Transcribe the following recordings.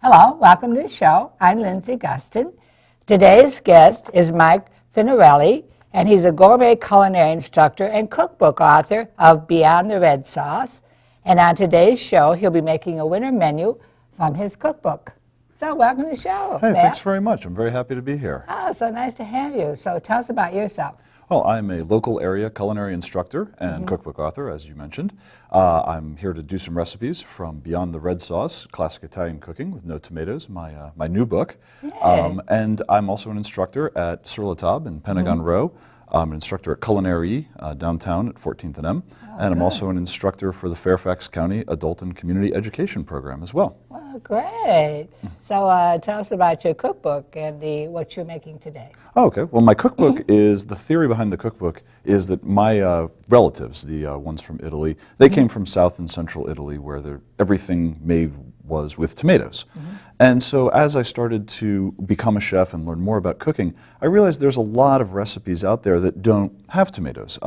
Hello, welcome to the show. I'm Lindsay Gustin. Today's guest is Mike Finarelli, and he's a gourmet culinary instructor and cookbook author of Beyond the Red Sauce. And on today's show, he'll be making a winter menu from his cookbook. So welcome to the show, Hey, Matt. thanks very much. I'm very happy to be here. Oh, so nice to have you. So tell us about yourself. Well, I'm a local area culinary instructor and cookbook author, as you mentioned. I'm here to do some recipes from Beyond the Red Sauce, Classic Italian Cooking with No Tomatoes, my new book. And I'm also an instructor at Sur La Table in Pentagon Row. I'm an instructor at Culinary downtown at 14th and M. And I'm also an instructor for the Fairfax County Adult and Community Education Program as well. Well, great. So tell us about your cookbook and what you're making today. Oh, okay. Well, my cookbook is, the theory behind the cookbook is that my relatives, the ones from Italy, they came from South and Central Italy where everything made was with tomatoes. And so as I started to become a chef and learn more about cooking, I realized there's a lot of recipes out there that don't have tomatoes.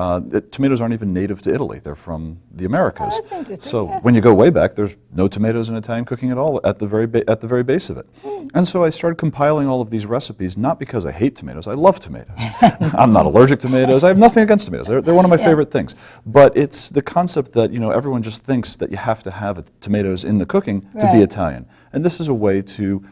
Tomatoes aren't even native to Italy. They're from the Americas. Oh, that's interesting. So when you go way back, there's no tomatoes in Italian cooking at all at the very base of it. And so I started compiling all of these recipes, not because I hate tomatoes. I love tomatoes. I'm not allergic to tomatoes. I have nothing against tomatoes. They're one of my favorite things. But it's the concept that, everyone just thinks that you have to have tomatoes in the cooking to be Italian. And this is a way to,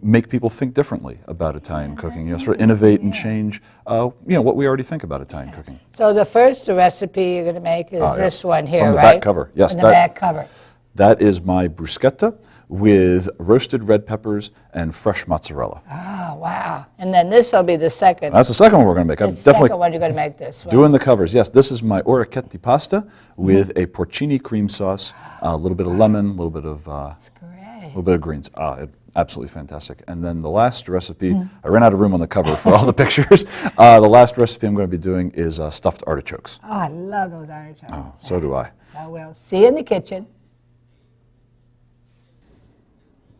make people think differently about Italian cooking, sort of innovate and change, what we already think about Italian cooking. So the first recipe you're going to make is this one here, From the right? back cover, yes. From the back cover. That is my bruschetta with roasted red peppers and fresh mozzarella. Oh, wow. And then this will be the second. That's the second one we're going to make. The second one you're going to make this one. Doing the covers, yes. This is my orecchiette pasta with a porcini cream sauce, a little bit of lemon, a little bit of greens. Absolutely fantastic. And then the last recipe, I ran out of room on the cover for all the pictures. The last recipe I'm going to be doing is stuffed artichokes. Oh, I love those artichokes. Oh, so do I. So we'll see you in the kitchen.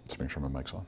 Just make sure my mic's on.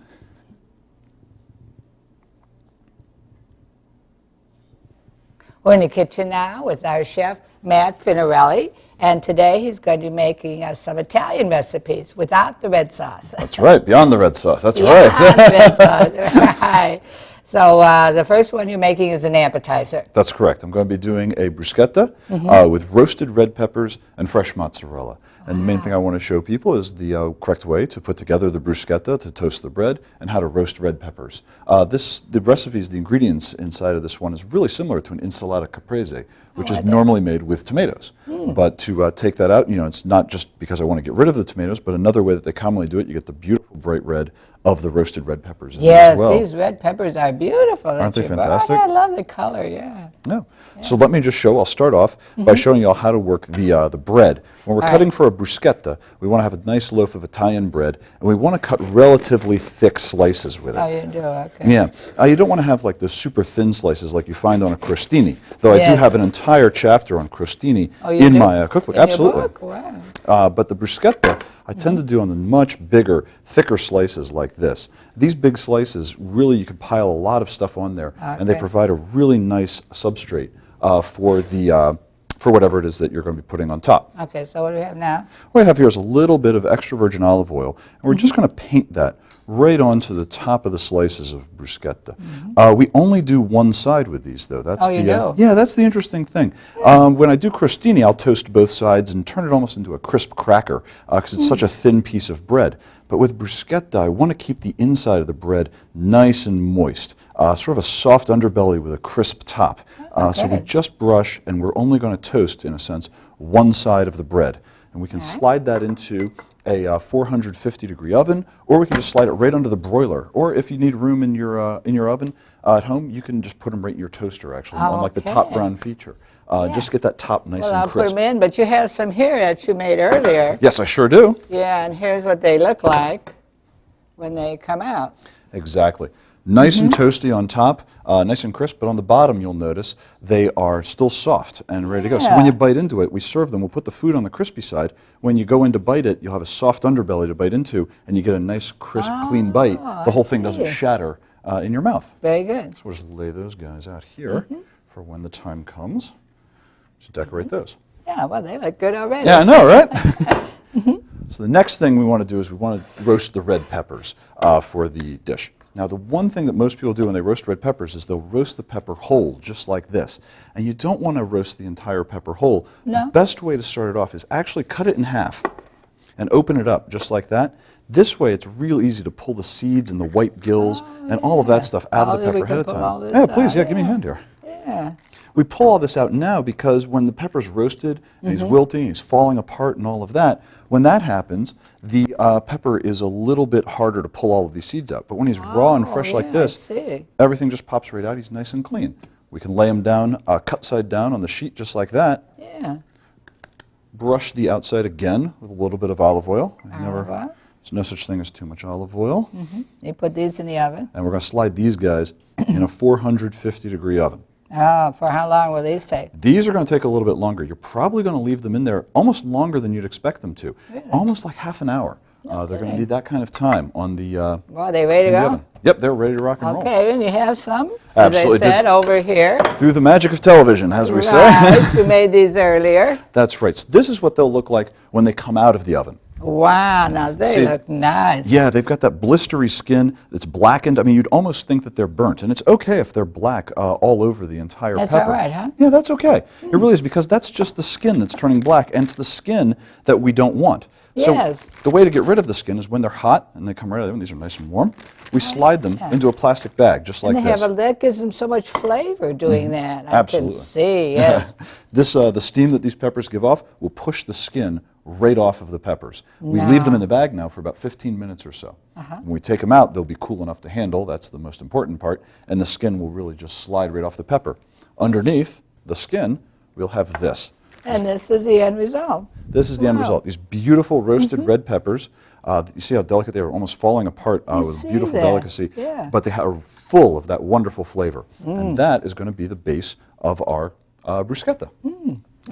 We're in the kitchen now with our chef, Matt Finarelli, and today he's going to be making us some Italian recipes without the red sauce. That's right, beyond the red sauce. That's Beyond right. the red sauce, right. So the first one you're making is an appetizer. That's correct. I'm going to be doing a bruschetta with roasted red peppers and fresh mozzarella. And the main thing I want to show people is the correct way to put together the bruschetta, to toast the bread, and how to roast red peppers. The recipes, the ingredients inside of this one is really similar to an insalata caprese, which is normally made with tomatoes. But to take that out, it's not just because I want to get rid of the tomatoes, but another way that they commonly do it, you get the beautiful bright red of the roasted red peppers in there as well. Yes, these red peppers are beautiful. Aren't they fantastic? I love the color, yeah. No. So let me just I'll start off by showing you all how to work the bread. When we're cutting for a bruschetta, we want to have a nice loaf of Italian bread, and we want to cut relatively thick slices with it. Oh, you do, okay. Yeah. You don't want to have like the super thin slices like you find on a crostini, though I do have an entire chapter on crostini in my cookbook. In Absolutely. your book? Wow. But the bruschetta, I tend to do on the much bigger, thicker slices like this. These big slices, really, you can pile a lot of stuff on there, and they provide a really nice substrate for whatever it is that you're going to be putting on top. Okay, so what do we have now? What I have here is a little bit of extra virgin olive oil, and we're just going to paint that right onto the top of the slices of bruschetta. We only do one side with these, though. That's you do? Yeah, that's the interesting thing. When I do crostini, I'll toast both sides and turn it almost into a crisp cracker because it's such a thin piece of bread. But with bruschetta, I want to keep the inside of the bread nice and moist, sort of a soft underbelly with a crisp top. So we just brush, and we're only going to toast, in a sense, one side of the bread. And we can slide that into a 450-degree oven, or we can just slide it right under the broiler. Or if you need room in your oven at home, you can just put them right in your toaster, actually, on like the top brown feature. Just get that top nice and I'll crisp. put them in, but you have some here that you made earlier. Yes, I sure do. Yeah, and here's what they look like when they come out. Exactly. Nice and toasty on top, nice and crisp, but on the bottom you'll notice they are still soft and ready to go. So when you bite into it, we serve them, we'll put the food on the crispy side. When you go in to bite it, you'll have a soft underbelly to bite into, and you get a nice, crisp, clean bite. The whole thing doesn't shatter in your mouth. Very good. So we'll just lay those guys out here for when the time comes to decorate those. Yeah, well, they look good already. Yeah, I know, right? So the next thing we want to do is we want to roast the red peppers for the dish. Now, the one thing that most people do when they roast red peppers is they'll roast the pepper whole, just like this. And you don't want to roast the entire pepper whole. No. The best way to start it off is actually cut it in half and open it up, just like that. This way, it's real easy to pull the seeds and the white gills and all of that stuff out of the pepper ahead of time. Yeah, please, give me a hand here. Yeah. We pull all this out now because when the pepper's roasted and he's wilting, he's falling apart and all of that, when that happens, the pepper is a little bit harder to pull all of these seeds out. But when he's raw and fresh like this, everything just pops right out. He's nice and clean. We can lay him down, cut side down on the sheet just like that. Yeah. Brush the outside again with a little bit of olive oil. There's no such thing as too much olive oil. You put these in the oven? And we're going to slide these guys in a 450-degree oven. Oh, for how long will these take? These are going to take a little bit longer. You're probably going to leave them in there almost longer than you'd expect them to. Really? Almost like half an hour. They're going to need that kind of time on the well, are they ready to go? oven. Yep, they're ready to rock and roll. Okay, and you have some, Absolutely. as I said, over here. Through the magic of television, as we say. Right, you made these earlier. That's right. So this is what they'll look like when they come out of the oven. Wow, now they look nice. Yeah, they've got that blistery skin that's blackened. I mean, you'd almost think that they're burnt. And it's okay if they're black all over the entire pepper. That's all right, huh? Yeah, that's okay. It really is, because that's just the skin that's turning black, and it's the skin that we don't want. Yes. So the way to get rid of the skin is when they're hot and they come right out of the oven, these are nice and warm, we slide them into a plastic bag, just like this. That gives them so much flavor doing that. Absolutely. I can see, yes. The steam that these peppers give off will push the skin right off of the peppers. We leave them in the bag now for about 15 minutes or so. When we take them out, they'll be cool enough to handle. That's the most important part. And the skin will really just slide right off the pepper. Underneath the skin, we'll have this. And this is the end result. This is the end result. These beautiful roasted red peppers. You see how delicate they are, almost falling apart with beautiful delicacy. Yeah. But they are full of that wonderful flavor. And that is going to be the base of our bruschetta.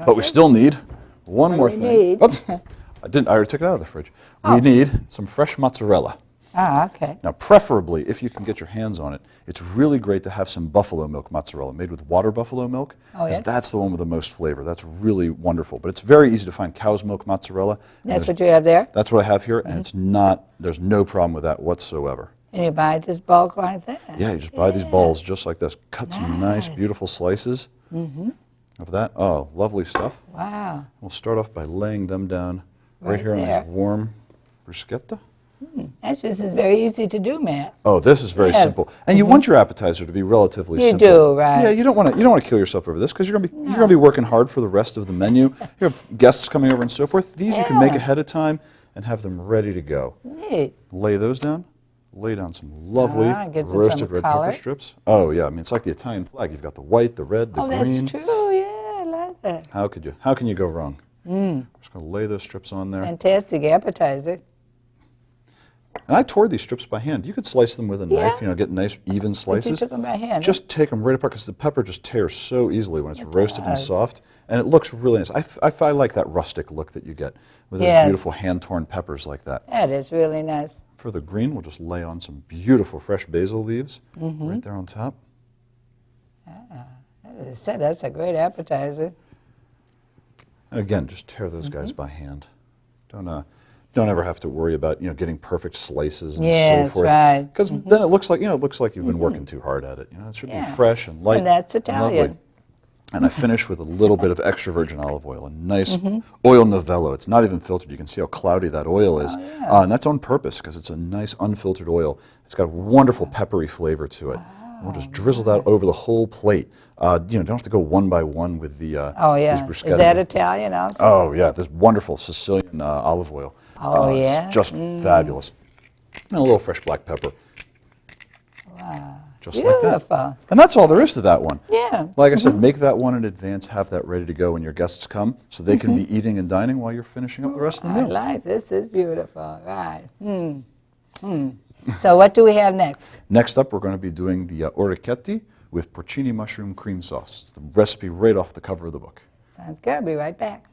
But we still need one more thing. Oops, I already took it out of the fridge. We need some fresh mozzarella. Ah, okay. Now, preferably, if you can get your hands on it, it's really great to have some buffalo milk mozzarella made with water buffalo milk, because that's the one with the most flavor. That's really wonderful. But it's very easy to find cow's milk mozzarella. That's what you have there? That's what I have here, and it's not, there's no problem with that whatsoever. And you buy it just bulk like that? Yeah, you just buy these balls just like this. Cut some nice, beautiful slices of that. Oh, lovely stuff. Wow. We'll start off by laying them down right here on this warm bruschetta. This is very easy to do, Matt. Oh, this is very simple, and you want your appetizer to be relatively simple. You do, right? Yeah, you don't want to kill yourself over this, because you're going to be working hard for the rest of the menu. You have guests coming over and so forth. These you can make ahead of time and have them ready to go. Neat. Lay those down. Lay down some lovely roasted red pepper strips. Oh yeah, I mean, it's like the Italian flag. You've got the white, the red, the green. Oh, that's true. Yeah, I like that. How can you go wrong? I'm just going to lay those strips on there. Fantastic appetizer. And I tore these strips by hand. You could slice them with a knife, get nice even slices. But you took them by hand. Just take them right apart, because the pepper just tears so easily when it's roasted and soft. And it looks really nice. I like that rustic look that you get with those beautiful hand-torn peppers like that. That is really nice. For the green, we'll just lay on some beautiful fresh basil leaves right there on top. As I said, that's a great appetizer. And again, just tear those guys by hand. Don't ever have to worry about getting perfect slices and so forth. Right. Because then it looks like you've been working too hard at it. It should be fresh and light. And that's Italian. And lovely. And I finish with a little bit of extra virgin olive oil, a nice oil novello. It's not even filtered. You can see how cloudy that oil is. And that's on purpose, because it's a nice unfiltered oil. It's got a wonderful peppery flavor to it. And we'll just drizzle that over the whole plate. Don't have to go one by one with the these bruschetta. Is that Italian also? Oh yeah, this wonderful Sicilian olive oil. It's just fabulous. And a little fresh black pepper. Wow. Just like that. And that's all there is to that one. Yeah. Like I said, make that one in advance, have that ready to go when your guests come, so they can be eating and dining while you're finishing up the rest of the meal. I like this. Is beautiful. Right. So what do we have next? Next up, we're going to be doing the orecchietti with porcini mushroom cream sauce. It's the recipe right off the cover of the book. Sounds good. I'll be right back.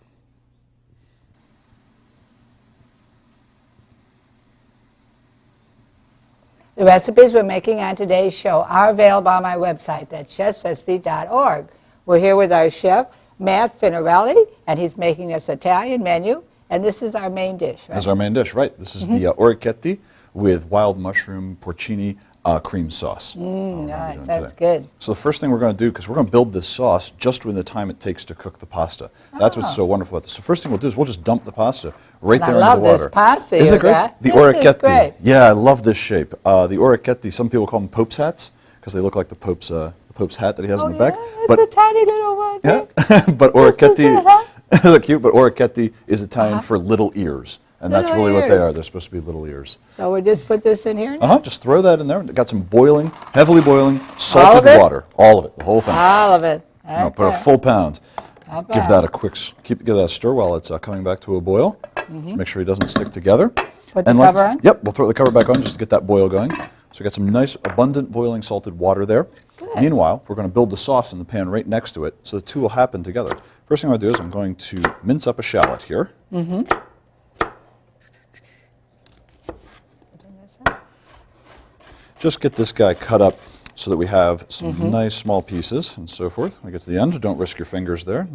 The recipes we're making on today's show are available on my website. That's chefsrecipe.org. We're here with our chef, Matt Finarelli, and he's making this Italian menu. And this is our main dish, right? This is our main dish, right? This is the orecchiette with wild mushroom porcini cream sauce. Nice, that's good. So the first thing we're going to do, because we're going to build this sauce just within the time it takes to cook the pasta. That's what's so wonderful about this. So first thing we'll do is we'll just dump the pasta right there into the water. I love this pasta. Isn't it great? The This is orecchiette. great. Yeah, I love this shape. The orecchiette, some people call them Pope's hats because they look like the Pope's hat that he has in the back. It's a tiny little one. Yeah, but orecchiette, look cute, but orecchiette is Italian for little ears. And that's Little really what they ears. are. They're supposed to be little ears. So we just put this in here now? Just throw that in there. Got some boiling, heavily boiling, All of salted it? water. All of it, the whole thing. All of it. No, put a full pound. Not Give bad. that a quick, give that a stir while it's coming back to a boil. Just make sure he doesn't stick together. Put the cover on? Yep, we'll throw the cover back on just to get that boil going. So we got some nice, abundant boiling salted water there. Good. Meanwhile, we're going to build the sauce in the pan right next to it, so the two will happen together. First thing I'm going to do is I'm going to mince up a shallot here. Just get this guy cut up so that we have some nice small pieces and so forth. When we get to the end, don't risk your fingers there.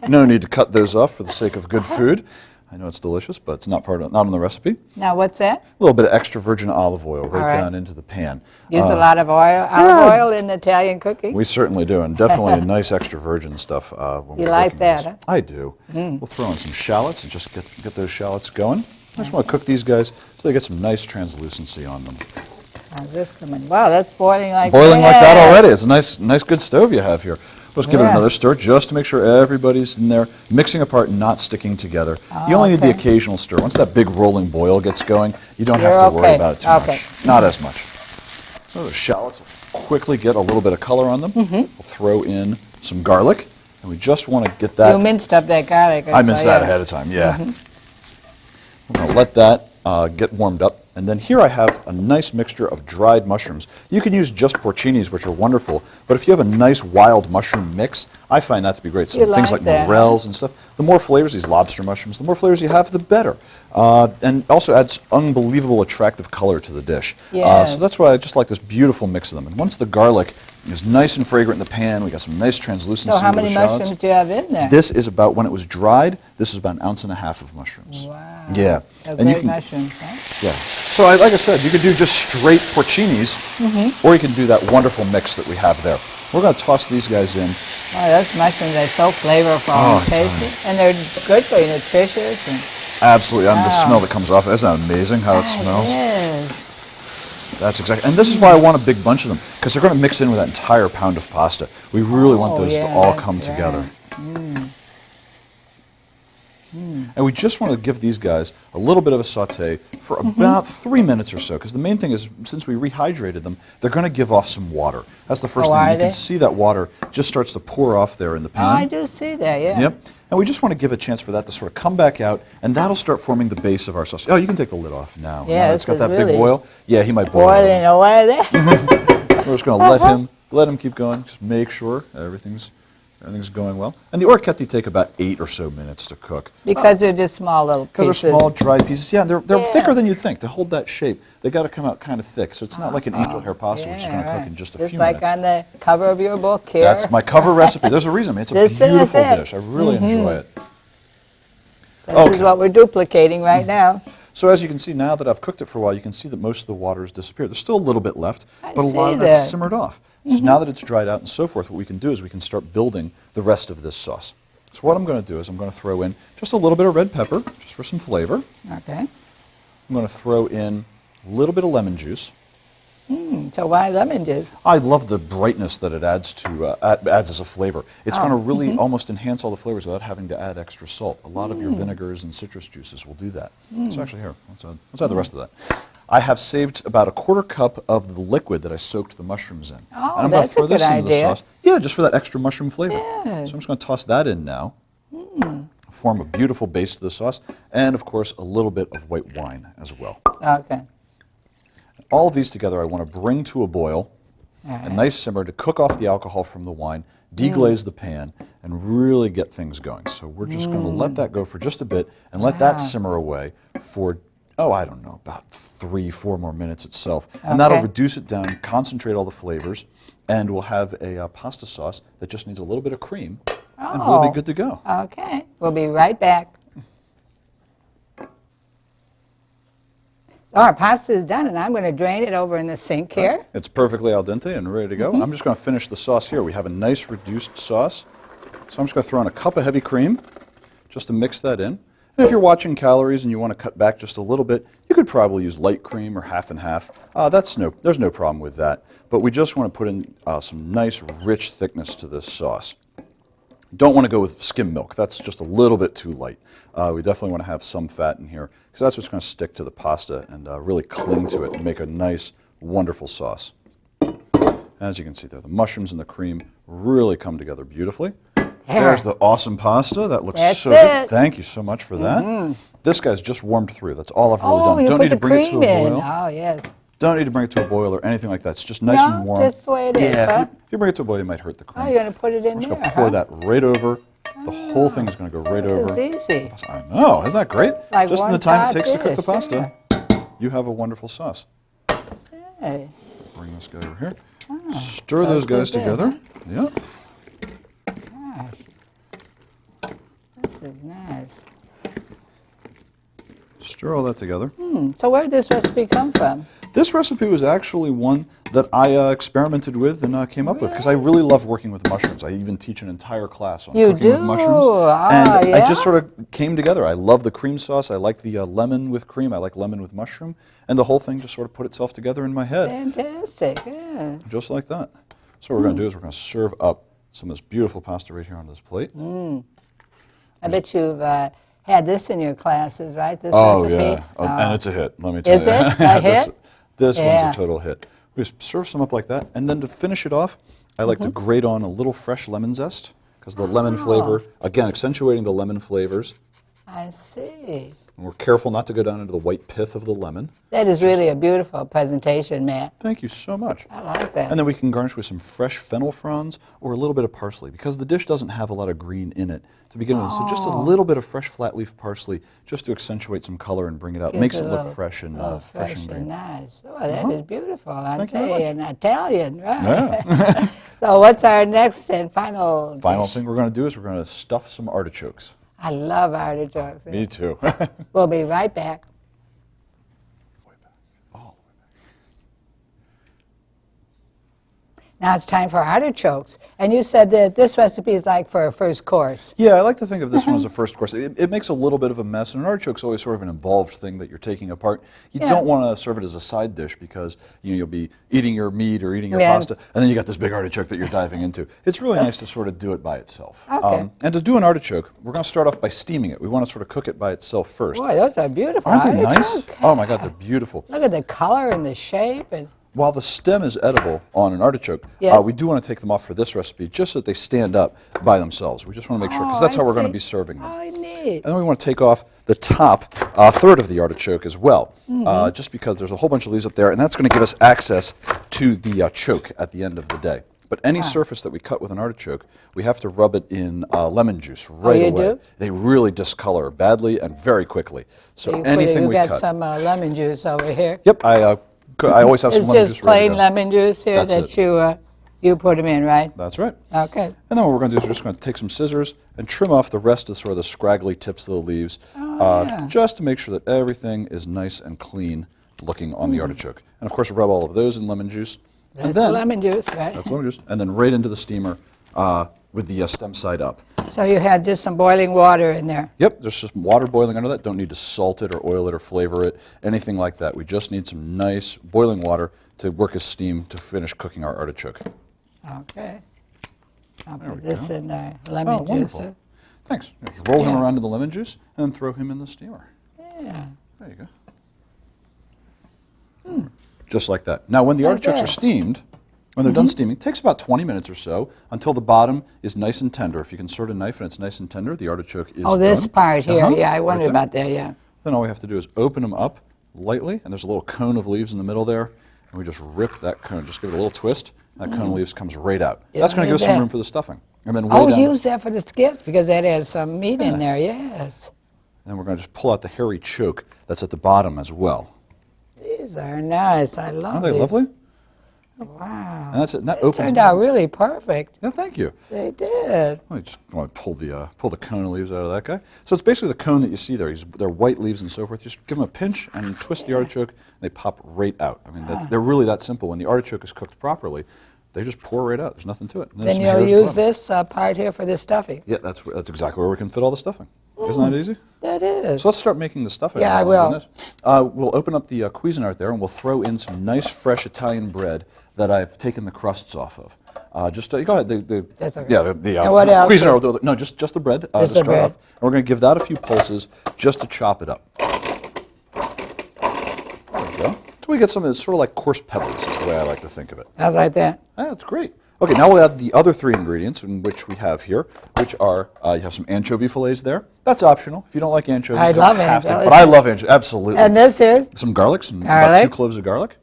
No need to cut those off for the sake of good food. I know it's delicious, but it's not not on the recipe. Now what's that? A little bit of extra virgin olive oil right, All right. down into the pan. Use a lot of olive oil in Italian cooking? We certainly do, and definitely a nice extra virgin stuff. When You we're like cooking that, this. huh? I do. We'll throw in some shallots and just get those shallots going. I just want to cook these guys so they get some nice translucency on them. How's this coming? Wow, that's boiling like Boiling like that mad. already. It's a nice good stove you have here. Let's give it Yeah. another stir just to make sure everybody's in there, mixing apart and not sticking together. You only need the okay. occasional stir. Once that big rolling boil gets going, you don't You're have to worry okay. about it too Okay. much. Not as much. So the shallots will quickly get a little bit of color on them. We'll throw in some garlic, and we just want to get that. You minced up that garlic. I minced saw that you. ahead of time, yeah. I'm going to let that get warmed up. And then here I have a nice mixture of dried mushrooms. You can use just porcinis, which are wonderful, but if you have a nice wild mushroom mix, I find that to be great. So You things like like that, morels and stuff, the more flavors, these lobster mushrooms, the more flavors you have, the better. And also adds unbelievable attractive color to the dish. Yes. So that's why I just like this beautiful mix of them. And once the garlic is nice and fragrant in the pan, we got some nice translucency So how with the many shallots. mushrooms do you have in there? This is about, when it was dried, this is about 1.5 ounces of mushrooms. Wow. Yeah. So And you great can- mushrooms, huh? Yeah. So like I said, you could do just straight porcinis, or you can do that wonderful mix that we have there. We're going to toss these guys in. Oh, those mushrooms are so flavorful and tasty. And they're good for you, nutritious. And Absolutely. And the Wow. smell that comes off, isn't that amazing how it smells? Yes. That's exactly. And this is why I want a big bunch of them, because they're going to mix in with that entire pound of pasta. We really want those to all that's come right. together. And we just want to give these guys a little bit of a saute for about 3 minutes or so, because the main thing is, since we rehydrated them, they're going to give off some water. That's the first Oh, thing. are You they? can see that water just starts to pour off there in the Oh, pan. I do see that, yeah. Yep. And we just want to give a chance for that to sort of come back out, and that'll start forming the base of our sauce. Oh, you can take the lid off now. Yeah, Now it's this got that is big really boil. Yeah, he might boil. Boiling away there. We're just going to let him keep going. Just make sure everything's going well. And the orecchiette take about 8 or so minutes to cook. Because they're just small little Because pieces. they're small, dried pieces. Yeah, they're Yeah. thicker than you'd think. To hold that shape, they got to come out kind of thick. So it's not like an angel hair pasta, which is going to cook in just a Just few like minutes. on the cover of your book here. That's my cover recipe. There's a reason. It's a This is beautiful it. dish. I really enjoy it. This Okay. is what we're duplicating right now. So as you can see, now that I've cooked it for a while, you can see that most of the water has disappeared. There's still a little bit left, I but a lot see of that's that. simmered off. So now that it's dried out and so forth, what we can do is we can start building the rest of this sauce. So what I'm going to do is I'm going to throw in just a little bit of red pepper, just for some flavor. Okay. I'm going to throw in a little bit of lemon juice. So why lemon juice? I love the brightness that it adds to adds as a flavor. It's going to really almost enhance all the flavors without having to add extra salt. A lot of your vinegars and citrus juices will do that. So actually here, let's add the rest of that. I have saved about a 1/4 cup of the liquid that I soaked the mushrooms in. Oh, and I'm going that's to throw a good this into the idea. sauce. Yeah, just for that extra mushroom flavor. Good. So I'm just going to toss that in now. Form a beautiful base to the sauce, and of course a little bit of white wine as well. Okay. All of these together I want to bring to a boil, All a right. nice simmer to cook off the alcohol from the wine, deglaze the pan, and really get things going. So we're just going to let that go for just a bit and let that simmer away for, I don't know, about 3-4 more minutes itself. And that'll Okay. reduce it down, concentrate all the flavors, and we'll have a pasta sauce that just needs a little bit of cream, and we'll be good to go. Okay. We'll be right back. So our pasta is done, and I'm going to drain it over in the sink here. It's perfectly al dente and ready to go. I'm just going to finish the sauce here. We have a nice reduced sauce. So I'm just going to throw in a cup of heavy cream just to mix that in. And if you're watching calories and you want to cut back just a little bit, you could probably use light cream or half and half. There's no problem with that. But we just want to put in some nice rich thickness to this sauce. Don't want to go with skim milk. That's just a little bit too light. We definitely want to have some fat in here because that's what's going to stick to the pasta and really cling to it and make a nice, wonderful sauce. As you can see there, the mushrooms and the cream really come together beautifully. There's the awesome pasta. That looks so good. Thank you so much for that. This guy's just warmed through. That's all I've really done. Don't need to bring it to a boil. Oh, yes. Don't need to bring it to a boil or anything like that. It's just nice and warm. Just the way it is, Yeah, if you bring it to a boil, you might hurt the cream. Oh, you're going to put it in I'm just there, going to pour that right over. The whole thing is going to go right over. This is easy. I know. Isn't that great? Like just in the one time it pot takes to cook the dish, pasta, you have a wonderful sauce. Okay. Bring this guy over here. Stir those guys together. Yep. Gosh. This is nice. Stir all that together. So where did this recipe come from? This recipe was actually one that I experimented with and came up with because I really love working with mushrooms. I even teach an entire class on cooking with mushrooms. And yeah? I just sort of came together. I love the cream sauce. I like the lemon with cream. I like lemon with mushroom. And the whole thing just sort of put itself together in my head. Fantastic, yeah. Just like that. So what we're going to do is we're going to serve up some of this beautiful pasta right here on this plate. I bet you've had this in your classes, right? This recipe? Yeah. And it's a hit, let me tell you. Is it a hit? This one's a total hit. We just serve some up like that, and then to finish it off, I like to grate on a little fresh lemon zest, because the lemon flavor, again, accentuating the lemon flavors. I see. And we're careful not to go down into the white pith of the lemon. That is really a beautiful presentation, Matt. Thank you so much. I like that. And then we can garnish with some fresh fennel fronds or a little bit of parsley, because the dish doesn't have a lot of green in it to begin with. So just a little bit of fresh flat leaf parsley just to accentuate some color and bring it out. Makes it look fresh and fresh and green. Nice. Oh, that is beautiful. I Thank you tell very you, an Italian, right? Yeah. So what's our next and final dish? Thing we're going to do is we're going to stuff some artichokes. I love artichokes. Me too. We'll be right back. Now it's time for artichokes. And you said that this recipe is like for a first course. Yeah, I like to think of this one as a first course. It makes a little bit of a mess, and an artichoke's always sort of an involved thing that you're taking apart. You don't want to serve it as a side dish because you'll be eating your meat or eating your pasta, and then you got this big artichoke that you're diving into. It's really nice to sort of do it by itself. Okay. And to do an artichoke, we're going to start off by steaming it. We want to sort of cook it by itself first. Boy, those are beautiful. Aren't they nice? Okay. Oh my God, they're beautiful. Look at the color and the shape. And While the stem is edible on an artichoke, we do want to take them off for this recipe just so that they stand up by themselves. We just want to make sure, because that's how we're going to be serving them. Oh, neat. And then we want to take off the top third of the artichoke as well, just because there's a whole bunch of leaves up there, and that's going to give us access to the choke at the end of the day. But any surface that we cut with an artichoke, we have to rub it in lemon juice right away. Do? They really discolor badly and very quickly. So you anything we cut. You got some lemon juice over here. Yep, I always have some lemon juice It's just plain ready to go. lemon juice here that you put them in, right? That's right. Okay. And then what we're going to do is we're just going to take some scissors and trim off the rest of sort of the scraggly tips of the leaves, just to make sure that everything is nice and clean looking on the artichoke. And of course, rub all of those in lemon juice. That's the lemon juice, right? That's lemon juice. And then right into the steamer with the stem side up. So you had just some boiling water in there. Yep, there's just water boiling under that. Don't need to salt it or oil it or flavor it, anything like that. We just need some nice boiling water to work as steam to finish cooking our artichoke. Okay. I'll put this in the lemon juice. Wonderful. Thanks. Just roll him around in the lemon juice and then throw him in the steamer. Yeah. There you go. Just like that. Now, when the artichokes are steamed, when they're done steaming, it takes about 20 minutes or so until the bottom is nice and tender. If you can insert a knife and it's nice and tender, the artichoke is done. This part here. Yeah, I wondered there. about that, yeah. Then all we have to do is open them up lightly, and there's a little cone of leaves in the middle there, and we just rip that cone, just give it a little twist, and that cone of leaves comes right out. That's going to give us some room for the stuffing. And then Use that for the skits because that has some meat in there, yes. And then we're going to just pull out the hairy choke that's at the bottom as well. These are nice. I love these. Aren't they lovely? Wow. And that's it. And that It opens turned it up. out really perfect. Yeah, thank you. They did. I just want to pull the cone of leaves out of that guy. So it's basically the cone that you see there. They're white leaves and so forth. Just give them a pinch and twist the artichoke, and they pop right out. I mean, they're really that simple. When the artichoke is cooked properly, they just pour right out. There's nothing to it. And Then some you'll hairs use rub. this part here for the stuffing. Yeah, that's exactly where we can fit all the stuffing. Isn't that easy? That is. So let's start making the stuffing. Yeah, I while we're will. doing this. We'll open up the Cuisinart there, and we'll throw in some nice, fresh Italian bread that I've taken the crusts off of. Go ahead. That's okay. Yeah, the And what else? Cuisinart will do it. No, just the bread to Just the start bread. off. And we're going to give that a few pulses just to chop it up. There we go. So we get something that's sort of like coarse pebbles, is the way I like to think of it. How's like that? That's great. Okay, now we'll add the other three ingredients, in which we have here, which are, you have some anchovy fillets there. That's optional. If you don't like anchovies, I you don't love have to. anchovies. But I love anchovies, absolutely. And this is Some garlic, about Garlic. 2 cloves of garlic,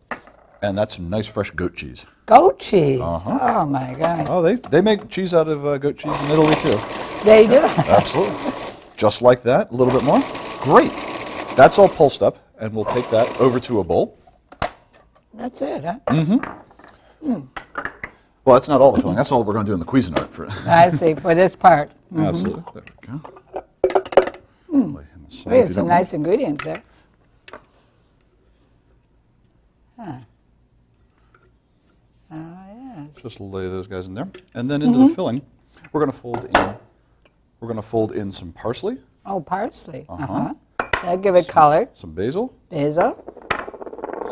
and that's some nice fresh goat cheese. goat cheese. Uh-huh. Oh my God. Oh, they make cheese out of goat cheese in Italy too. They do. Absolutely. Just like that, a little bit more. Great. That's all pulsed up, and we'll take that over to a bowl. That's it, huh? Well, that's not all the filling. That's all we're going to do in the Cuisinart. I see, for this part. Absolutely. There we go. Lay him aside if There's you some don't nice ingredients there. Huh. Oh, yes. Just lay those guys in there, and then into the filling, we're going to fold in some parsley, Oh, parsley. Uh-huh. That'll give it color. some basil, Basil.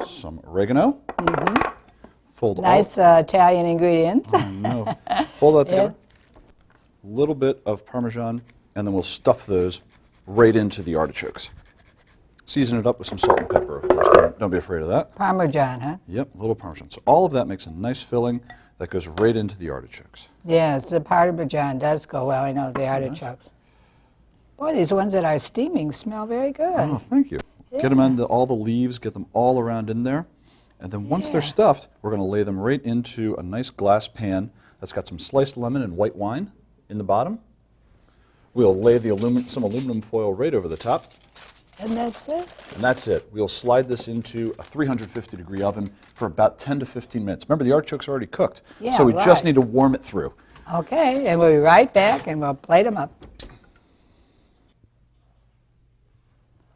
some oregano. Fold Nice Italian ingredients. fold that together. A little bit of Parmesan, and then we'll stuff those right into the artichokes. Season it up with some salt and pepper, of course. Don't be afraid of that. Parmesan, huh? Yep, a little Parmesan. So all of that makes a nice filling that goes right into the artichokes. Yes, the Parmesan does go well, I know, the artichokes. Boy, these ones that are steaming smell very good. Oh, thank you. Get them on all the leaves, get them all around in there. And then once they're stuffed, we're going to lay them right into a nice glass pan that's got some sliced lemon and white wine in the bottom. We'll lay some aluminum foil right over the top. And that's it. And that's it. We'll slide this into a 350-degree oven for about 10 to 15 minutes. Remember, the artichokes are already cooked, Yeah, so we right. just need to warm it through. Okay, and we'll be right back and we'll plate them up.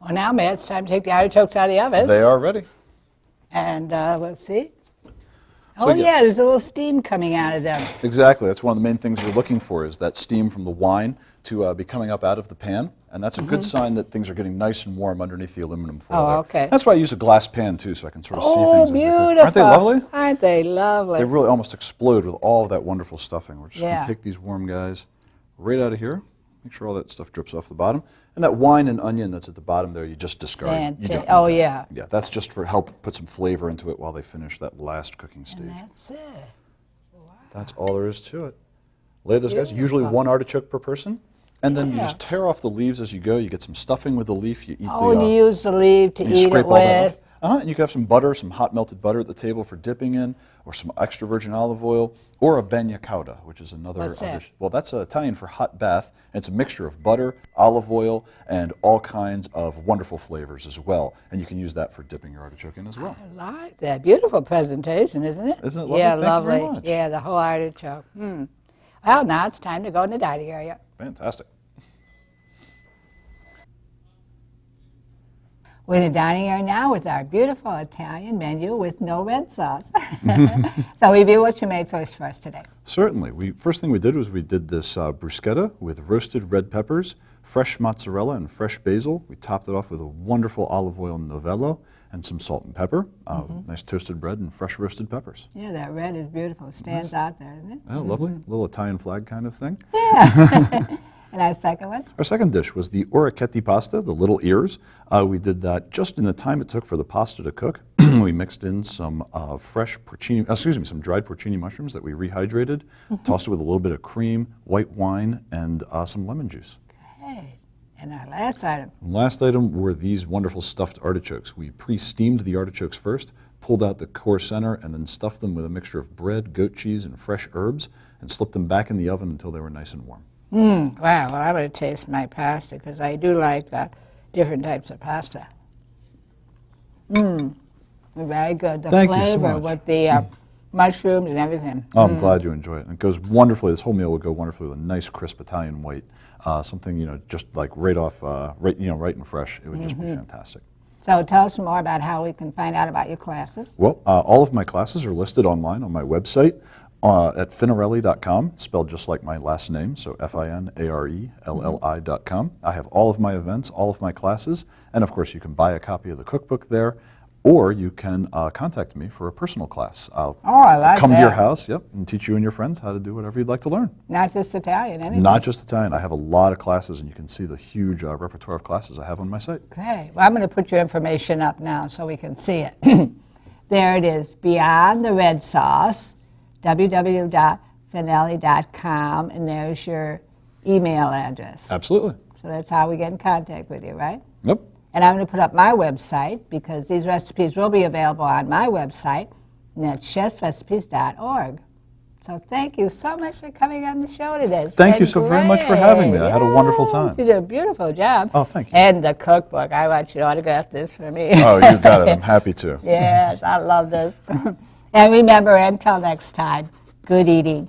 Well, now, Matt, it's time to take the artichokes out of the oven. They are ready. And we'll see. So Oh, yeah. yeah, there's a little steam coming out of them. Exactly. That's one of the main things you're looking for, is that steam from the wine to be coming up out of the pan. And that's a good sign that things are getting nice and warm underneath the aluminum foil. Oh, there. okay. That's why I use a glass pan, too, so I can sort of see Oh, things as they beautiful. cook. Aren't they lovely? Aren't they lovely? They really almost explode with all of that wonderful stuffing. We're just going Yeah. to take these warm guys right out of here. Make sure all that stuff drips off the bottom. And that wine and onion that's at the bottom there, you just discard. You don't need Oh, that. yeah. Yeah, that's just for help put some flavor into it while they finish that last cooking stage. And that's it. That's all there is to it. Lay those guys, usually one artichoke per person. And then you Yeah. just tear off the leaves as you go. You get some stuffing with the leaf. You eat Oh, the. and you use the leaf to you eat scrape it all that with. off. And you can have some butter, some hot melted butter at the table for dipping in, or some extra virgin olive oil, or a bagna cauda, which is another What's that? dish. Well, that's Italian for hot bath, and it's a mixture of butter, olive oil, and all kinds of wonderful flavors as well. And you can use that for dipping your artichoke in as well. I like that. Beautiful presentation, isn't it? Isn't it lovely? Yeah, Thank you lovely. very much. Yeah, the whole artichoke. Well, now it's time to go in the dining area. Fantastic. We're in the dining area now with our beautiful Italian menu with no red sauce. So review what you made first for us today. Certainly. First thing we did was we did this bruschetta with roasted red peppers, fresh mozzarella, and fresh basil. We topped it off with a wonderful olive oil novello and some salt and pepper. Nice toasted bread and fresh roasted peppers. Yeah, that red is beautiful. It stands out there, isn't it? Oh, lovely. Little Italian flag kind of thing. And our second one? Our second dish was the orecchiette pasta, the little ears. We did that just in the time it took for the pasta to cook. We mixed in some some dried porcini mushrooms that we rehydrated, tossed it with a little bit of cream, white wine, and some lemon juice. Okay. And our last item. And last item were these wonderful stuffed artichokes. We pre-steamed the artichokes first, pulled out the core center, and then stuffed them with a mixture of bread, goat cheese, and fresh herbs, and slipped them back in the oven until they were nice and warm. Wow, well, I'm going to taste my pasta because I do like different types of pasta. Very good. The Thank you so flavor much. with the mushrooms and everything. Oh, I'm glad you enjoy it. And it goes wonderfully. This whole meal would go wonderfully with a nice crisp Italian white, something just like right and fresh. It would just be fantastic. So tell us more about how we can find out about your classes. Well, all of my classes are listed online on my website at finarelli.com, spelled just like my last name, so FINARELLI.com. I have all of my events, all of my classes, and of course you can buy a copy of the cookbook there, or you can contact me for a personal class. I like come that. to your house, and teach you and your friends how to do whatever you'd like to learn. Not just Italian, anything? Not just Italian. I have a lot of classes, and you can see the huge repertoire of classes I have on my site. Okay. Well, I'm going to put your information up now so we can see it. There it is, Beyond the Red Sauce, www.finarelli.com, and there's your email address. Absolutely. So that's how we get in contact with you, right? Yep. And I'm going to put up my website because these recipes will be available on my website, and that's chefsrecipes.org. So thank you so much for coming on the show today. Thank you so very much for having me. I had a wonderful time. You did a beautiful job. Oh, thank you. And the cookbook. I want you to autograph this for me. Oh, you got it. I'm happy to. Yes, I love this. And remember, until next time, good eating.